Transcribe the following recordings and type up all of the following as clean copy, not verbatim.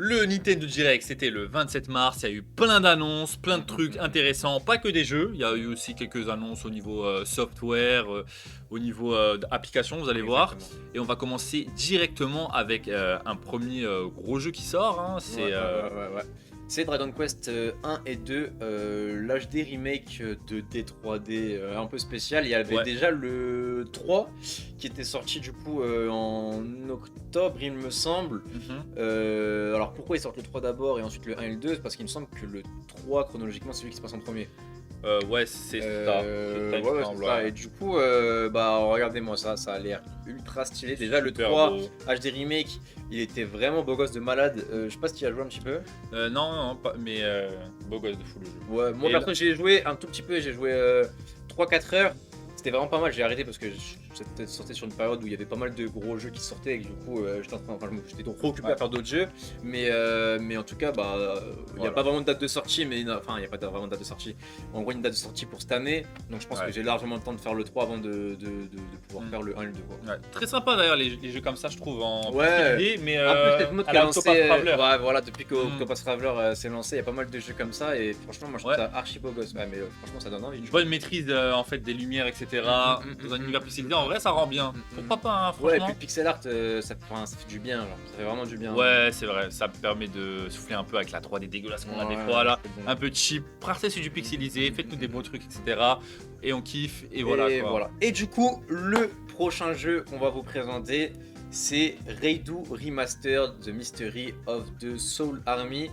Le Nintendo Direct, c'était le 27 mars. Il y a eu plein d'annonces, plein de trucs intéressants. Pas que des jeux. Il y a eu aussi quelques annonces au niveau software, au niveau application, vous allez voir. Exactement. Et on va commencer directement avec un premier gros jeu qui sort. Hein. C'est Ouais. C'est Dragon Quest 1 et 2, l'HD remake de D3D un peu spécial. Il y avait déjà le 3 qui était sorti du coup en octobre, il me semble. Alors pourquoi ils sortent le 3 d'abord et ensuite le 1 et le 2? C'est parce qu'il me semble que le 3 chronologiquement c'est celui qui se passe en premier. ouais, c'est ça. Ouais, c'est ça. Et du coup, bah regardez-moi ça, ça a l'air ultra stylé. Déjà le Super 3 beau. HD remake, il était vraiment beau gosse de malade. Je sais pas si tu y as joué un petit peu. Non, pas, mais beau gosse de fou le jeu. Ouais, moi Et perso j'ai joué un tout petit peu, j'ai joué 3-4 heures. C'était vraiment pas mal, j'ai arrêté parce que j'étais sorti sur une période où il y avait pas mal de gros jeux qui sortaient et que, du coup j'étais trop occupé à faire d'autres jeux. Mais en tout cas, bah, il n'y a pas vraiment de date de sortie, mais enfin, il n'y a pas vraiment de date de sortie. En gros, une date de sortie pour cette année, donc je pense que j'ai largement le temps de faire le 3 avant de pouvoir faire le 1 et le 2. Quoi. Ouais. Très sympa d'ailleurs les jeux comme ça, je trouve, en Ouais. particulier, mais En plus, c'est le mode à qui a la lancé. Octopath Traveler. Ouais, voilà, depuis qu'Octopath Traveler s'est lancé, il y a pas mal de jeux comme ça et franchement, moi je trouve ça archi beau gosse. Ouais, mais franchement, ça donne envie. Une bonne maîtrise en fait des lumières, etc. Dans un univers plus évident, en vrai, ça rend bien. Pourquoi pas, hein, Ouais, et franchement. puis le pixel art, ça fait du bien, genre. Ça fait vraiment du bien. Ouais, c'est vrai, ça permet de souffler un peu avec la 3D dégueulasse qu'on a des fois là. c'est bon. Un peu cheap, partez sur du pixelisé, faites-nous des beaux trucs, etc. Et on kiffe, et voilà Et quoi. voilà. Et du coup, le prochain jeu qu'on va vous présenter, c'est Raid Remastered The Mystery of the Soul Army.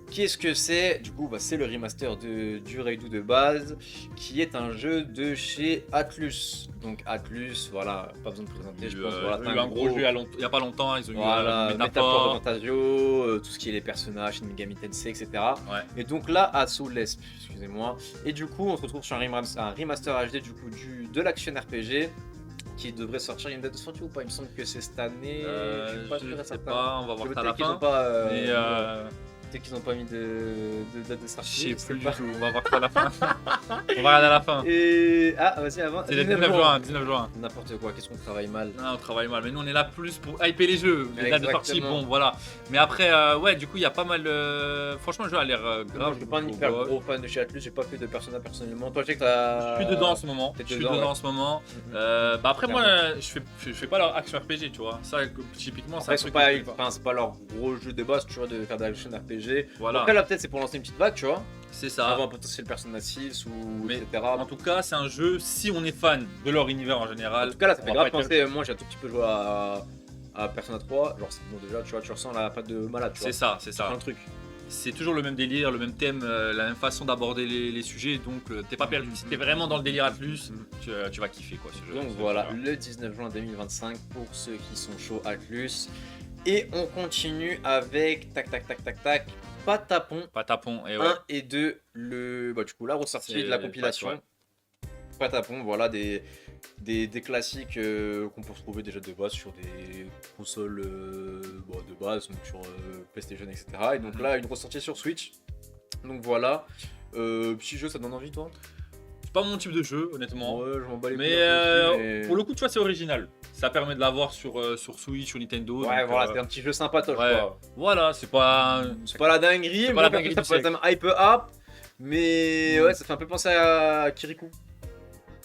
Qu'est-ce que c'est? Du coup, bah, c'est le remaster du Raid de base, qui est un jeu de chez Atlus. Donc Atlus, voilà, pas besoin de présenter, je pense. Voilà, Ils ont eu un gros jeu il y a pas longtemps, ils ont voilà, eu Métaphore Métaphore. Fantasio, tout ce qui est les personnages, Shin Megami Tensei, etc. Ouais. Et donc là, à Soulesp, excusez-moi. Et du coup, on se retrouve sur un remaster HD du coup de l'action RPG qui devrait sortir. Il y a une date de sortie ou pas? Il me semble que c'est cette année. Je suis pas sûr et sais certain. pas, on va voir ça à la Peut-être qu'ils fin. ont pas. Mais Peut-être qu'ils n'ont pas mis de date de je sortie. sais plus du tout, on va voir ça à la fin. On va regarder à la fin. Et vas-y, avant. C'est le 19 juin, 19 juin. N'importe quoi, qu'est-ce qu'on travaille mal. Non, on travaille mal, mais nous on est là plus pour hyper les jeux. Les dates de sortie, Exactement. bon voilà. Mais après, ouais, du coup, il y a pas mal. Franchement, le jeu a l'air Moi, grave. je suis pas un hyper gros fan de chez Atlus, j'ai pas fait de Persona personnellement. Toi, je sais que t'as. Je suis dedans en ce moment. T'es Je suis dedans, dedans ouais. en ce moment. Bah après, moi, je fais pas leur action RPG, tu vois. Ça, typiquement, c'est un Après, truc. c'est pas leur gros jeu de base, tu vois, de faire de l'action RPG. Voilà. Après, là, peut-être c'est pour lancer une petite vague, tu vois. C'est ça. Avoir un potentiel Persona 6 ou Mais etc. En tout cas, c'est un jeu, si on est fan de leur univers en général. En tout cas, là, ça on fait va grave pas être- penser. Moi, j'ai un tout petit peu joué à Persona 3. Genre, bon, déjà, tu vois, tu ressens la patte de malade, tu vois. C'est ça, c'est C'est ça. un truc. C'est toujours le même délire, le même thème, la même façon d'aborder les sujets, donc t'es pas perdu. Si t'es vraiment dans le délire Atlus, tu vas kiffer quoi ce jeu. Donc voilà, le 19 juin 2025 pour ceux qui sont chauds Atlus. Et on continue avec tac, Patapon Patapon, et ouais. 1 et 2, du coup la ressortie C'est de la compilation. ouais. Patapon, voilà des classiques qu'on peut retrouver déjà de base sur des consoles de base, donc sur PlayStation, etc. Et donc là, une ressortie sur Switch. Donc voilà, petit jeu, ça te donne envie toi? C'est pas mon type de jeu, honnêtement. Ouais, je m'en bats les Mais couilles un peu dessus, pour le coup, tu vois, c'est original. Ça permet de l'avoir sur Switch, sur Nintendo. Ouais, donc, voilà, c'est un petit jeu sympatoche ouais. quoi. Voilà, c'est pas. C'est pas la dinguerie, C'est pas moi la perso, dinguerie ça du pourrait être un hype up, mais ouais, ça fait un peu penser à Kirikou.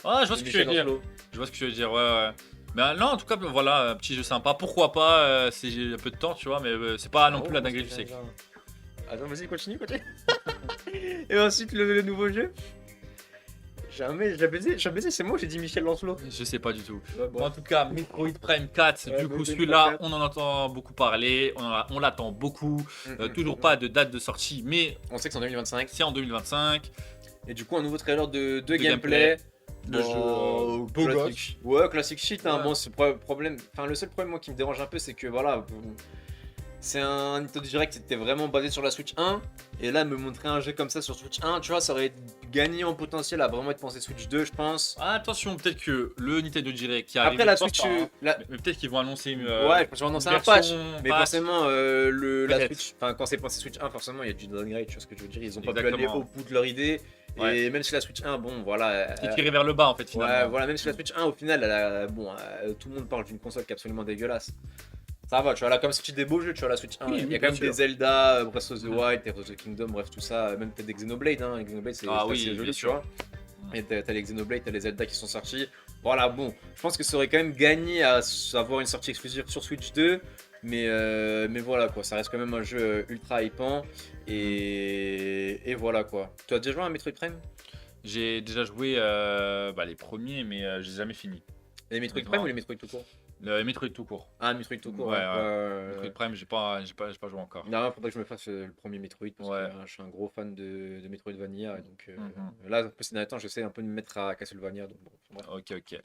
Ah, je vois ce que tu veux dire. Je vois ce que tu veux dire, ouais. Mais non, en tout cas, voilà, un petit jeu sympa. Pourquoi pas, c'est un peu de temps, tu vois, mais c'est pas non plus la dinguerie du siècle. Attends, vas-y, continue. Et ensuite, le nouveau jeu. Jamais, c'est moi, j'ai dit Michel Lancelot. Je sais pas du tout. Ouais, Bon, en tout cas, Metroid Prime 4, Ouais, du coup, Metroid celui-là, Prime 4. on en entend beaucoup parler, on l'attend beaucoup. Toujours pas de date de sortie, mais On sait que c'est en 2025. c'est en 2025. Et du coup, un nouveau trailer de gameplay. gameplay. Le jeu beau classique. Ouais, classique shit. Hein. Ouais. Bon, problème. Enfin, le seul problème moi qui me dérange un peu, c'est que voilà, c'est un Nintendo Direct qui était vraiment basé sur la Switch 1. Et là, me montrer un jeu comme ça sur Switch 1, tu vois, ça aurait gagné en potentiel à vraiment être pensé Switch 2, je pense. Ah, attention, peut-être que le Nintendo Direct qui arrive. Après la je pense Switch, pas, hein. la- Mais peut-être qu'ils vont annoncer une. ouais, je vais annoncer un version patch. Mais patch. forcément, la Peut-être. Switch, enfin, quand c'est pensé Switch 1, forcément, il y a du downgrade, tu vois ce que je veux dire. Ils ont pas pu Exactement. aller au bout de leur idée. Ouais. Et même si la Switch 1, bon, voilà. Qui est tiré vers le bas en fait, finalement. Ouais, voilà, même si la Switch 1, au final, tout le monde parle d'une console qui est absolument dégueulasse. Ça va, tu vois, là, comme si tu des beaux jeux, tu vois, la Switch 1. Oui, Il y oui, a quand bien même des sûr. Zelda, Breath of the Wild, Tears of the Kingdom, bref, tout ça. Même peut-être des Xenoblade, hein. Xenoblade, c'est Ah c'est oui, assez bien joli, tu sûr. vois. Et t'as les Xenoblade, t'as les Zelda qui sont sortis. Voilà, bon, je pense que ça aurait quand même gagné à avoir une sortie exclusive sur Switch 2. Mais voilà, quoi, ça reste quand même un jeu ultra hypant. Et voilà, quoi. Tu as déjà joué à Metroid Prime? J'ai déjà joué les premiers, mais j'ai jamais fini. Les Metroid Prime Honnêtement. ou les Metroid tout court? Le Metroid tout court. Ah, Metroid tout court, Ouais, ouais. ouais. Metroid Prime, j'ai pas joué encore. Non, faudrait que je me fasse le premier Metroid parce Ouais. que je suis un gros fan de Metroidvania. Et donc Mhm. là, ces derniers temps, j'essaie un peu de me mettre à Castlevania. Donc bon, bref. Ok.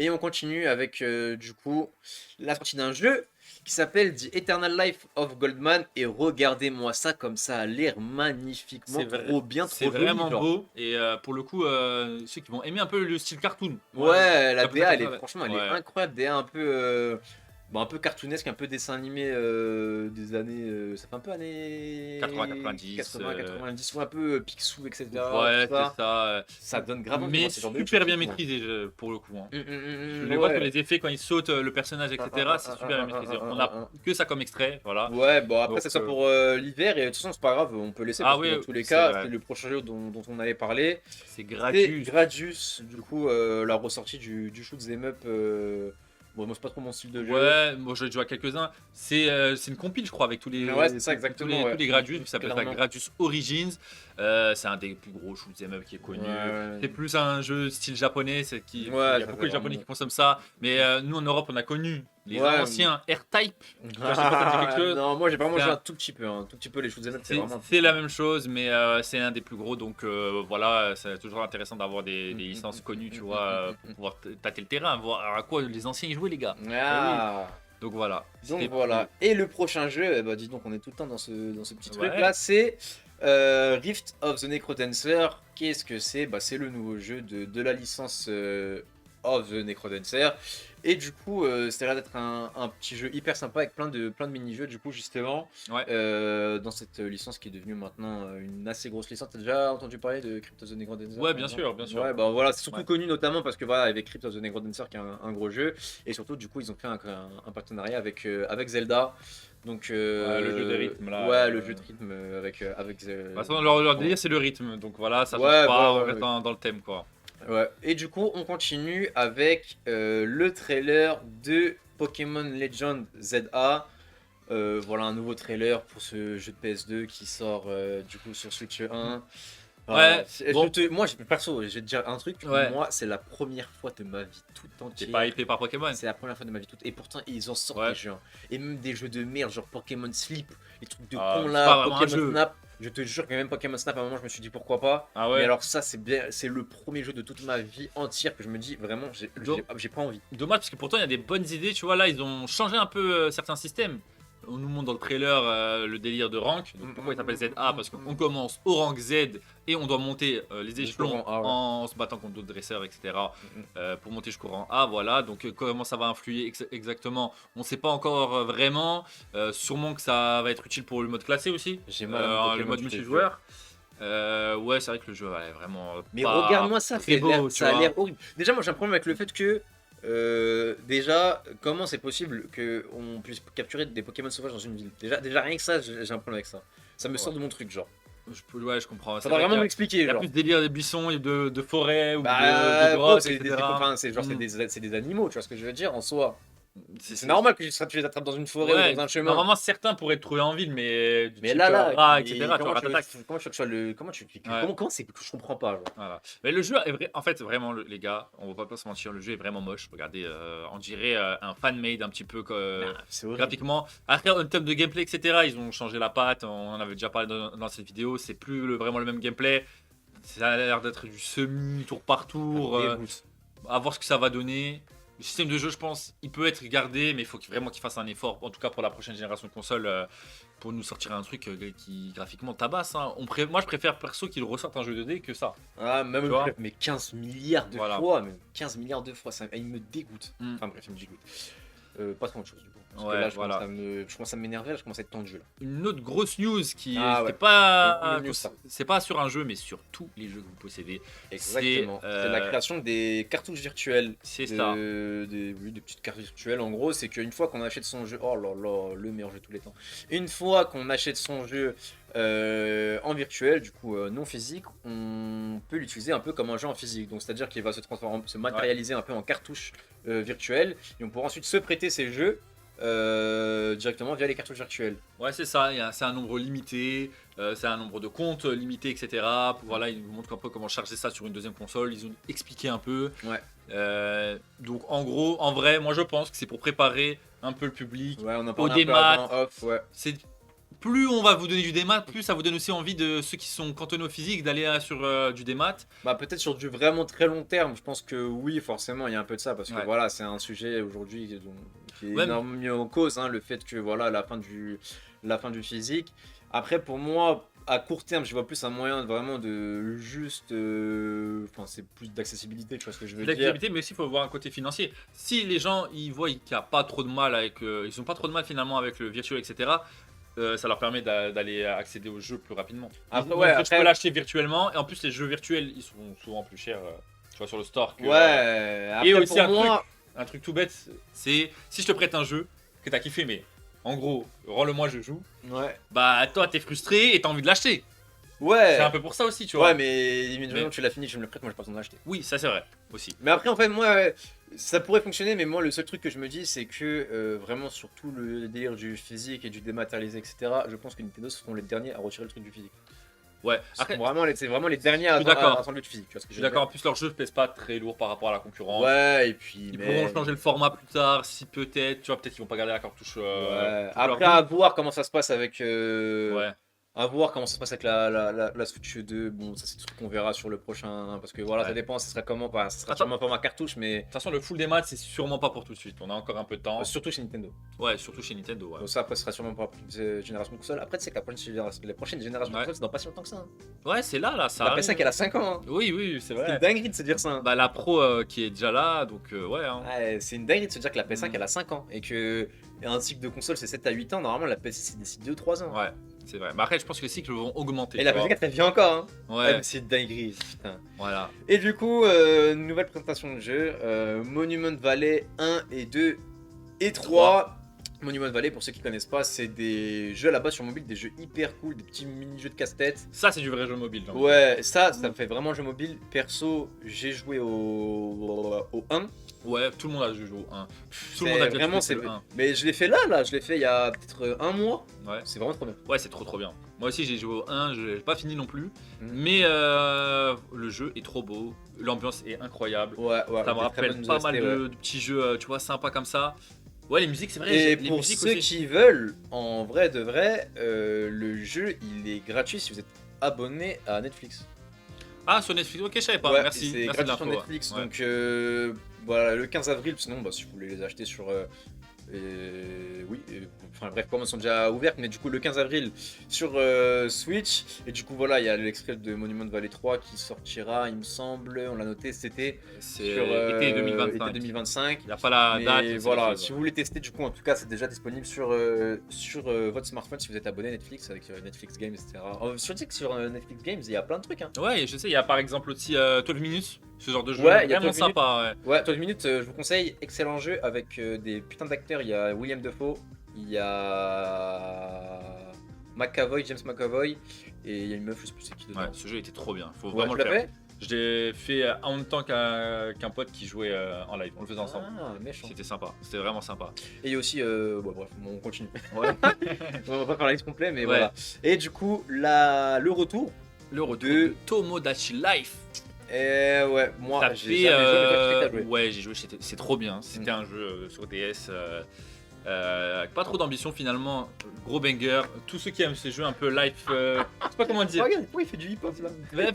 Et on continue avec du coup la sortie d'un jeu qui s'appelle The Eternal Life of Goldman. Et regardez-moi ça, comme ça a l'air magnifiquement trop bien, C'est trop joli. vraiment Genre. beau. Et pour le coup, ceux qui vont aimer un peu le style cartoon. Ouais, la ça peut être DA, comme ça, ouais. franchement, elle est Ouais. incroyable. DA un peu cartoonesque, un peu dessin animé des années. Ça fait un peu années 80-90. 90, ou un peu Picsou, etc. Ouais, tout ça. c'est ça. Ça donne grave envie, Mais moi, ce genre de jeu, super je bien kiffe, moi. maîtrisé pour le coup. Hein. Je Ouais. les vois sur les effets quand ils sautent le personnage, etc. C'est super bien maîtrisé. On a que ça comme extrait, voilà. Ouais, bon après Donc, c'est ça pour l'hiver et de toute façon c'est pas grave, on peut laisser Ah parce que oui, dans tous les c'est cas, vrai. c'est le prochain jeu dont on avait parlé. C'est C'est gratuit. Gradius, du coup la ressortie du shoot 'em up. Bon, moi c'est pas trop mon style de jeu. Ouais, moi j'ai joué à quelques-uns. C'est une compile, je crois, avec tous les, Ouais, c'est ça, exactement, ouais. tous les Gradius, qui s'appelle Clairement. Gradius Origins. C'est un des plus gros shoot'em up qui est connu. Ouais. C'est plus un jeu style japonais, il y Ouais, a ça beaucoup fait de japonais vraiment- qui consomment ça. Mais nous en Europe, on a connu les Ouais. anciens R-Type. Je sais pas si ça te dit quelque chose. Non, moi j'ai vraiment C'est joué un- un tout petit peu, un tout petit peu les shoot 'em up, c'est C'est vraiment. c'est la même chose, mais c'est un des plus gros, donc voilà, c'est toujours intéressant d'avoir des licences connues, tu vois, pour pouvoir tâter le terrain, voir à quoi les anciens y jouaient, les gars. Ah. Donc voilà. Donc C'était- voilà. Et le prochain jeu, eh ben, dis donc, on est tout le temps dans ce petit truc Ouais. là, c'est Rift of the Necrodancer. Qu'est-ce que c'est? Bah, c'est le nouveau jeu de la licence of the Necrodancer. Et du coup, c'était l'air d'être un petit jeu hyper sympa avec plein de mini-jeux, du coup, justement, Ouais. dans cette licence qui est devenue maintenant une assez grosse licence. T'as déjà entendu parler de Crypt of the Necrodancer? Ouais, par bien exemple sûr, bien sûr. Ouais, bah voilà, c'est surtout Ouais. connu notamment parce que voilà, avec Crypt of the Necrodancer qui est un gros jeu. Et surtout, du coup, ils ont fait un partenariat avec Zelda. Donc, le jeu de rythme, là, Ouais, le jeu de rythme avec. De toute façon, leur délire, c'est le rythme, donc voilà, ça change Ouais, pas, ouais, on reste ouais. dans le thème, quoi. Ouais. Et du coup, on continue avec le trailer de Pokémon Legend ZA. Voilà un nouveau trailer pour ce jeu de PS2 qui sort du coup sur Switch 1. Ouais, bon. Moi, perso, je vais te dire un truc. Ouais. Moi, c'est la première fois de ma vie toute T'es entière. pas hypé par Pokémon. C'est la première fois de ma vie toute. Et pourtant, ils en sortent Ouais. des jeux. Hein. Et même des jeux de merde, genre Pokémon Sleep, les trucs de Ah, con c'est là, pas vraiment un Pokémon jeu. Snap. Je te jure que même Pokémon Snap, à un moment, je me suis dit pourquoi pas. Ah ouais. Mais alors, ça, c'est bien. C'est le premier jeu de toute ma vie entière que je me dis vraiment, j'ai pas envie. Dommage, parce que pourtant, il y a des bonnes idées, tu vois, là, ils ont changé un peu certains systèmes. On nous montre dans le trailer le délire de rank. Donc, pourquoi il s'appelle ZA? Parce qu'on commence au rank Z et on doit monter les échelons rang A, ouais. en se battant contre d'autres dresseurs, etc. Pour monter jusqu'au rang A, voilà. Donc, comment ça va influer exactement, on ne sait pas encore vraiment. Sûrement que ça va être utile pour le mode classé aussi. J'ai mal à mon Le Pokémon mode du multijoueur. Ouais, c'est vrai que le jeu est vraiment. Mais pas regarde-moi ça, très beau, tu ça a vois. l'air horrible. Déjà, moi j'ai un problème avec le fait que, déjà, comment c'est possible qu'on puisse capturer des Pokémon sauvages dans une ville? Déjà rien que ça, j'ai un problème avec ça. Ça me sort de mon truc, genre. Ouais, je comprends. Ça C'est va vrai vraiment qu'il y a- m'expliquer, Il y a genre. plus de délire des buissons et de forêts ou de Bah, gros, grottes, c'est etc. c'est des animaux, tu vois ce que je veux dire en soi. C'est C'est normal que tu les attrapes dans une forêt Ouais, ou dans un chemin. normalement, certains pourraient être trouvés en ville, mais du Mais type, là, rat, et etc. Tu vois, comment tu veux Ratatak. comment tu veux que ce soit le. Comment tu. Ouais. Comment c'est que je comprends pas, genre. Voilà. Mais le jeu est vrai. En fait, vraiment, les gars, on va pas se mentir, le jeu est vraiment moche. Regardez, on dirait un fan-made un petit peu C'est horrible. graphiquement. Après, en termes de gameplay, etc., ils ont changé la patte. On en avait déjà parlé dans cette vidéo. C'est plus vraiment le même gameplay. Ça a l'air d'être du semi tour par tour. Dégoûte. À voir ce que ça va donner. Le système de jeu, je pense, il peut être gardé, mais il faut vraiment qu'il fasse un effort, en tout cas pour la prochaine génération de consoles, pour nous sortir un truc qui graphiquement tabasse. Hein. Moi, je préfère perso qu'il ressorte un jeu 2D que ça. Ah, même Tu vois mais 15 milliards de Voilà. fois, même 15 milliards de fois, ça, il me dégoûte. Mm. Enfin bref, il me dégoûte. Pas trop de choses du coup. Parce Ouais, que là, voilà. je commence à m'énerver, là, je commence à être tendu là. Une autre grosse news qui Ah c'est ouais. pas Une news, ça. c'est pas sur un jeu mais sur tous les jeux que vous possédez. Exactement. C'est la création des cartouches virtuelles. C'est ça. Oui, des petites cartes virtuelles. En gros, c'est qu'une fois qu'on achète son jeu, oh là là, le meilleur jeu de tous les temps. Une fois qu'on achète son jeu en virtuel, du coup non physique, on peut l'utiliser un peu comme un jeu en physique. Donc c'est-à-dire qu'il va se transformer, se matérialiser un peu en cartouche virtuelle, et on pourra ensuite se prêter ces jeux directement via les cartouches virtuelles. Ouais, c'est ça, c'est un nombre limité, c'est un nombre de comptes limité, etc. Voilà, ils vous montrent un peu comment charger ça sur une deuxième console, ils ont expliqué un peu. Ouais. Donc en gros, en vrai, moi je pense que c'est pour préparer un peu le public. Ouais, on en Au parle un peu démat. avant, off, ouais. C'est plus on va vous donner du démat, plus ça vous donne aussi envie de ceux qui sont cantonnés au physique d'aller sur du démat. Bah peut-être sur du vraiment très long terme, je pense que oui, forcément, il y a un peu de ça, parce que Ouais. voilà, c'est un sujet aujourd'hui qui est Ouais, énormément mis en cause, hein, le fait que voilà, la fin du physique. Après, pour moi, à court terme, je vois plus un moyen vraiment de juste, enfin, c'est plus d'accessibilité, tu vois ce que je veux dire. L'activité, mais aussi il faut voir un côté financier. Si les gens ils voient qu'il n'y a pas trop de mal avec, ils ont pas trop de mal finalement avec le virtuel, etc. Ça leur permet d'aller accéder aux jeux plus rapidement. Après, Donc, ouais, tu après- peux l'acheter virtuellement et en plus les jeux virtuels ils sont souvent plus chers, tu vois sur le store. Que, Ouais, après, et aussi pour un moi, un truc tout bête, c'est si je te prête un jeu que t'as kiffé, mais en gros rends-le-moi je joue. ouais. Bah toi t'es frustré et t'as envie de l'acheter. Ouais. C'est un peu pour ça aussi, tu vois. Ouais, mais immédiatement Mais- tu l'as fini, tu me le prêtes, moi j'ai pas besoin de l'acheter. Oui, ça c'est vrai aussi. Mais après, en fait, moi, ça pourrait fonctionner, mais moi, le seul truc que je me dis, c'est que vraiment, sur tout le délire du physique et du dématérialisé, etc., je pense que Nintendo seront les derniers à retirer le truc du physique. Ouais. Après, Après, c'est vraiment les derniers à suis d'accord. enlever du physique, tu vois ce que je je suis veux d'accord. En dire. plus leurs jeux pèsent pas très lourd par rapport à la concurrence. Ouais, et puis. Ils mais- pourront changer le format plus tard, si peut-être, tu vois, peut-être qu'ils vont pas garder la cartouche. Ouais. toute leur Après, vie. à voir comment ça se passe avec. Ouais. À voir comment ça se passe avec la Switch 2. Bon, ça, c'est des trucs qu'on verra sur le prochain. Hein, parce que voilà, ça Ouais. dépend, ça sera comment. Bah, ça sera Attends. sûrement format cartouche, mais De toute façon, le full des maths, c'est sûrement pas pour tout de suite. On a encore un peu de temps. surtout chez Nintendo. Ouais, surtout chez Nintendo. Ouais, Donc ça, après, ce sera sûrement pour la prochaine génération de console. Après, tu sais que la prochaine génération de Ouais. console, c'est dans pas si longtemps que ça. Hein. ouais c'est là, ça. La arrive. PS5, elle a 5 ans. Hein. Oui, oui, c'est C'est une vrai. dinguerie de se dire ça. Hein. Bah, la pro qui est déjà là, donc ouais. Hein. Ouais, c'est une dinguerie de se dire que la PS5, Mm. elle a 5 ans. Et que un cycle de console, c'est 7 à 8 ans. Normalement, la PS6, c'est d'ici 2-3 ans. Ouais, c'est vrai. Mais après, je pense que les cycles vont augmenter. Et la tu vois. PS4, elle vient encore. Hein. Ouais, mais c'est une dinguerie. Putain. voilà. Et du coup, nouvelle présentation de jeu. Monument Valley 1 et 2 et 3. Monument Valley, pour ceux qui connaissent pas, c'est des jeux à la base sur mobile, des jeux hyper cool, des petits mini-jeux de casse-tête. Ça, c'est du vrai jeu mobile. genre. Ouais, ça me fait vraiment jeu mobile. Perso, j'ai joué au 1. Ouais, tout le monde a joué au 1. Tout C'est le monde a déjà vraiment, testé c'est le 1. Mais je l'ai fait là, je l'ai fait il y a peut-être un mois. Ouais. C'est vraiment trop bien. Ouais, c'est trop bien. Moi aussi, j'ai joué au 1, je l'ai pas fini non plus. Mhm. Mais le jeu est trop beau, l'ambiance est incroyable. Ouais, ouais. Ça me des très rappelle bonnes pas mal OST, ouais. de petits jeux, tu vois, sympas comme ça. Ouais, les musiques, c'est vrai. Et les pour musiques ceux aussi. qui veulent, en vrai de vrai, le jeu il est gratuit si vous êtes abonné à Netflix. Ah, sur Netflix, ok, je savais pas. Ouais, Merci. c'est Merci de gratuit sur l'info. Netflix. Ouais. Donc voilà, le 15 avril, sinon bah, si vous voulez les acheter sur. Oui, enfin bref, comment elles sont déjà ouvertes, mais du coup le 15 avril sur Switch. Et du coup voilà, il y a l'extrait de Monument Valley 3 qui sortira, il me semble, on l'a noté, c'était C'est sur été 2025. été 2025. Il n'y a pas la Mais date. c'est voilà, définitif. si vous voulez tester, du coup, en tout cas, c'est déjà disponible sur votre smartphone si vous êtes abonné à Netflix avec Netflix Games, etc. Je dis que sur Netflix Games, il y a plein de trucs. Hein. Ouais, je sais, il y a par exemple aussi 12 minutes, ce genre de jeu. Ouais, il y a vraiment 12 sympa. Ouais. Ouais, 12 minutes, je vous conseille, excellent jeu avec des putains d'acteurs. Il y a William Dafoe, il y a McAvoy, James McAvoy, et il y a une meuf, je sais plus c'est qui dedans. Ouais, ce jeu était trop bien. Faut Ouais, vraiment tu le l'as faire. fait Je l'ai fait en même temps qu'un pote qui jouait en live. On le faisait ensemble. Ah, méchant. C'était sympa. C'était vraiment sympa. Et il y a aussi, bon, bref, bon, on continue. Ouais. On va pas faire la liste complète, mais Ouais. voilà. Et du coup, le retour. Le retour De- de Tomodachi Life. Et ouais, moi, T'as j'ai fait, jamais joué, mais toi, tu sais que t'as joué. ouais, j'ai joué, c'est trop bien. C'était un jeu sur DS avec pas trop d'ambition finalement. Gros banger. Tous ceux qui aiment ces jeux un peu life, je sais pas comment dire. Regarde, pourquoi il fait du hip-hop là Mais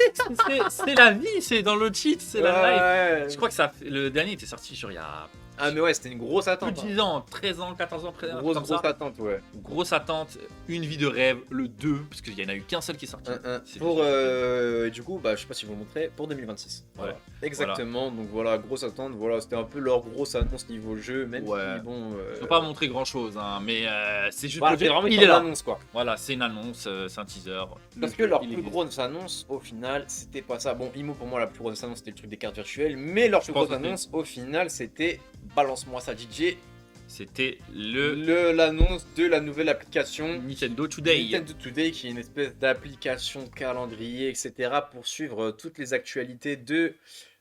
c'est la vie, c'est dans le cheat, c'est la life. Je crois que le dernier était sorti genre il y a Ah mais ouais, c'était une grosse Plus attente. de Hein. 10 ans, 13 ans, 14 ans, près d'un truc Grosse comme ça. attente, ouais. Grosse attente, une vie de rêve, le 2, parce qu'il y en a eu qu'un seul qui est sorti. C'est Pour le du coup, bah je sais pas si vous le montrer, pour 2026. Voilà. Ouais. Exactement. Donc voilà, grosse attente. Voilà, c'était un peu leur grosse annonce niveau jeu, même Ouais. si bon. Ils n'ont pas montré grand chose, hein, mais c'est juste Voilà, pour c'est dire vraiment il une est là. annonce quoi. Voilà, c'est une annonce, c'est un teaser. Parce Le que jeu, leur il plus existe. grosse annonce, au final, c'était pas ça. Bon, IMO pour moi, la plus grosse annonce, c'était le truc des cartes virtuelles. Mais leur plus pense grosse aussi. annonce, au final, c'était balance-moi ça, DJ. C'était L'annonce de la nouvelle application Nintendo Today. Nintendo Today, qui est une espèce d'application calendrier, etc. pour suivre toutes les actualités de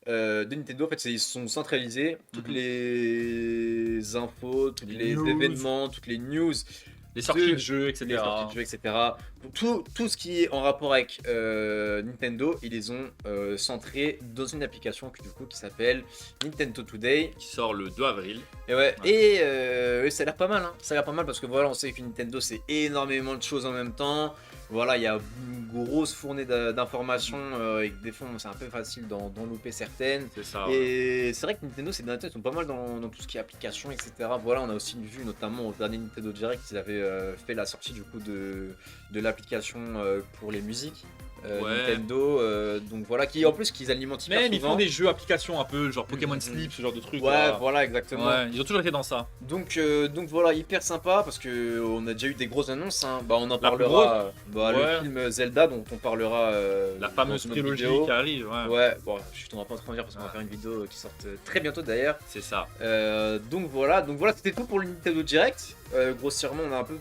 Nintendo. En fait, ils sont centralisés. Toutes Mhm. les infos, tous Les les news. événements, toutes les news. Les sorties de- de jeux, etc. Les sorties de jeux, etc. Tout ce qui est en rapport avec Nintendo, ils les ont centrés dans une application qui s'appelle Nintendo Today. Qui sort le 2 avril. Et ouais, Ouais. et ça a l'air pas mal, hein. Ça a l'air pas mal parce que voilà, on sait que Nintendo c'est énormément de choses en même temps. Voilà, il y a une grosse fournée d'informations et que des fois c'est un peu facile d'en louper certaines. C'est ça. Ouais. Et c'est vrai que Nintendo ces derniers temps ils sont pas mal dans tout ce qui est application, etc. Voilà, on a aussi vu notamment au dernier Nintendo Direct qu'ils avaient fait la sortie du coup de l'application pour les musiques. Ouais. Nintendo, donc voilà, qui en plus qu'ils alimentent hyper Même ils souvent. font des jeux applications un peu, genre Pokémon Mhm. Sleep, ce genre de trucs. Ouais, là. voilà, exactement. Ouais, ils ont toujours été dans ça. Donc voilà, hyper sympa parce que on a déjà eu des grosses annonces. Hein. Bah, on en La plus parlera. Ouais. Le film Zelda dont on parlera. La fameuse dans une autre trilogie vidéo. qui arrive. Ouais. Ouais, bon, on va pas trop en dire parce qu'on va Ouais. faire une vidéo qui sort très bientôt d'ailleurs. C'est ça. Donc voilà, c'était tout pour le Nintendo Direct. Grossièrement, on a un peu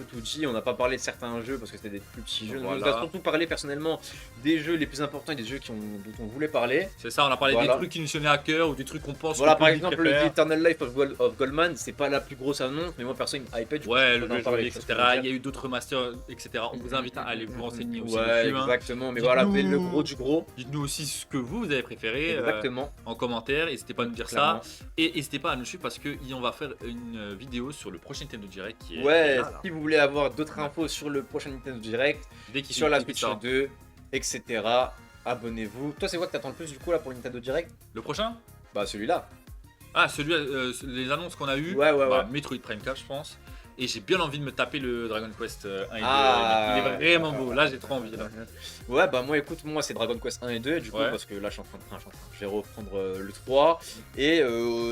tout dit, on n'a pas parlé de certains jeux parce que c'était des plus petits jeux. Voilà. On a surtout parlé personnellement des jeux les plus importants et des jeux dont on voulait parler. C'est ça, on a parlé Voilà. des trucs qui nous tenaient à cœur ou des trucs qu'on pense Voilà, que par le public exemple, le préfère. Eternal Life of Goldman, c'est pas la plus grosse annonce, mais moi perso, il me hypait. Du coup, Ouais, je le peux en jeu, parler, etc. tu vois ce que je veux Il y dire. a eu d'autres masters, etc. On vous invite à aller vous renseigner aussi Ouais, dessus. Hein. exactement. Mais Dites-nous- voilà, c'est le gros du gros. Dites-nous aussi ce que vous avez préféré Exactement. en commentaire. N'hésitez pas à nous dire Clairement. ça. Et n'hésitez pas à nous suivre parce qu'on va faire une vidéo sur le prochain Nintendo Direct qui est Ouais, là, là. si vous voulez avoir d'autres infos sur le prochain Nintendo Direct, Dès qu'il sur la dès qu'il Switch sort. 2, etc. Abonnez-vous. Toi, c'est quoi que t'attends le plus du coup là pour le Nintendo Direct? Le prochain Bah celui-là. Ah, celui les annonces qu'on a eues. Ouais, ouais, bah, ouais. Metroid Prime 4, je pense. Et j'ai bien envie de me taper le Dragon Quest 1 et 2. Ah, il est vraiment beau. Là, j'ai trop envie. Là. Ouais, bah moi écoute, moi c'est Dragon Quest 1 et 2 du coup Ouais. parce que là je vais reprendre le 3 et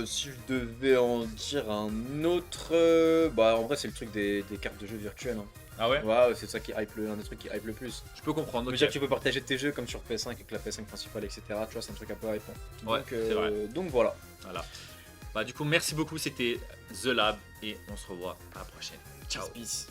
si je devais en dire un autre bah en vrai c'est le truc des cartes de jeu virtuelles hein. Ah ouais, Ouais, c'est ça qui hype un des trucs qui hype le plus. je peux comprendre. ok. Déjà que tu peux partager tes jeux comme sur PS5 avec la PS5 principale etc. Tu vois c'est un truc un peu hypant. Ouais, Donc, c'est vrai. donc voilà. Voilà. Bah, du coup, merci beaucoup. C'était The Lab. Et on se revoit à la prochaine. Ciao. Peace.